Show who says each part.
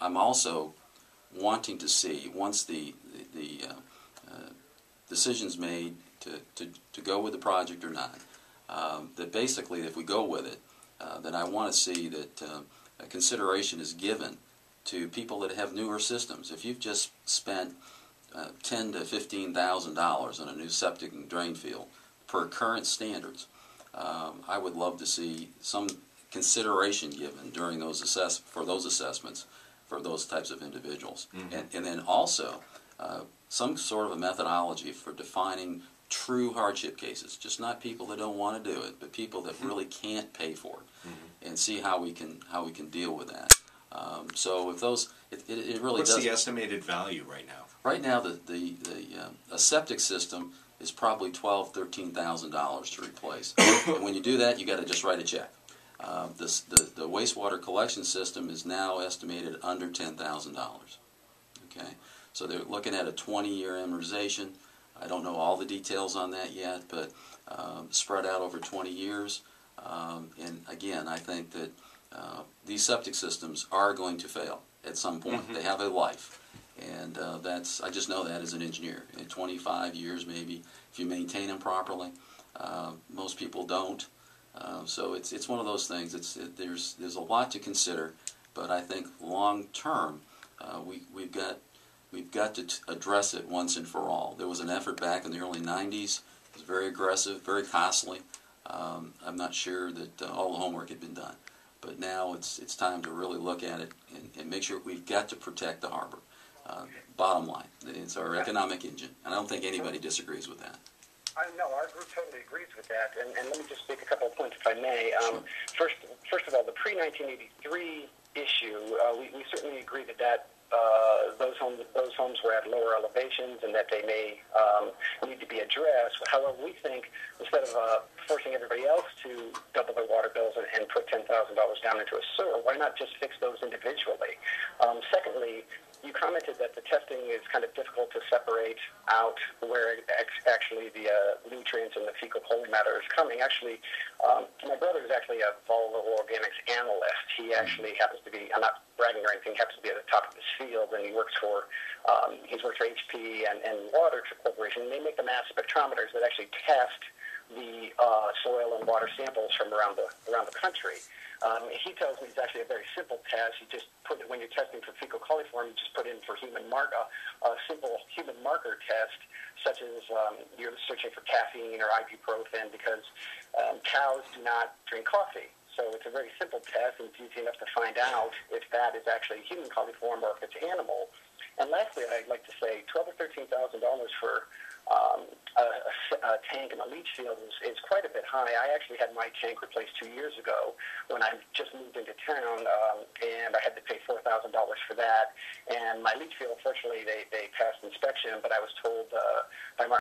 Speaker 1: I'm also wanting to see, once the decision's made to go with the project or not, that basically if we go with it, then I want to see that consideration is given to people that have newer systems. If you've just spent $10,000 to $15,000 on a new septic and drain field per current standards, I would love to see some consideration given during those assessments for those types of individuals. Mm-hmm. And then also some sort of a methodology for defining true hardship cases, just not people that don't want to do it, but people that really can't pay for it, mm-hmm. and see how we can deal with that. So if those, it really
Speaker 2: What's
Speaker 1: does.
Speaker 2: the estimated value right now?
Speaker 1: Right now, a septic system is probably $12,000–$13,000 to replace. And when you do that, you got to just write a check. The wastewater collection system is now estimated under $10,000. Okay, so they're looking at a 20-year amortization. I don't know all the details on that yet, but spread out over 20 years. And again, I think that these septic systems are going to fail at some point. Mm-hmm. They have a life, and I just know that as an engineer. In 25 years, maybe, if you maintain them properly. Most people don't. So it's one of those things. There's a lot to consider, but I think long term, we've got to address it once and for all. There was an effort back in the early 90s. It was very aggressive, very costly. I'm not sure that all the homework had been done. But now it's time to really look at it and make sure we've got to protect the harbor. Bottom line, it's our economic engine. And I don't think anybody disagrees with that.
Speaker 3: No, our group totally agrees with that. And let me just make a couple of points, if I may.
Speaker 1: Sure.
Speaker 3: First of all, the pre-1983 issue, we certainly agree that those homes were at lower elevations and that they may need to be addressed. However, we think instead of forcing everybody else to double their water bills and put $10,000 down into a sewer, why not just fix those individually? Secondly, you commented that the testing is kind of difficult to separate out where actually the nutrients and the fecal-choline matter is coming. Actually, my brother is actually a volatile organics analyst. He actually happens to be, I'm not bragging or anything, happens to be at the top of his field, and he works for HP and Water Corporation. And they make the mass spectrometers that actually test the soil and water samples from around the country. He tells me it's actually a very simple test. You just put it, when you're testing for fecal coliform, you just put in for a simple human marker test, such as you're searching for caffeine or ibuprofen, because cows do not drink coffee. So it's a very simple test, and it's easy enough to find out if that is actually human coliform or if it's animal. And lastly, I'd like to say $12,000 or $13,000 for a tank in a leach field is quite a bit high. I actually had my tank replaced 2 years ago when I just moved into town, and I had to pay $4,000 for that. And my leach field, fortunately, they passed inspection, but I was told by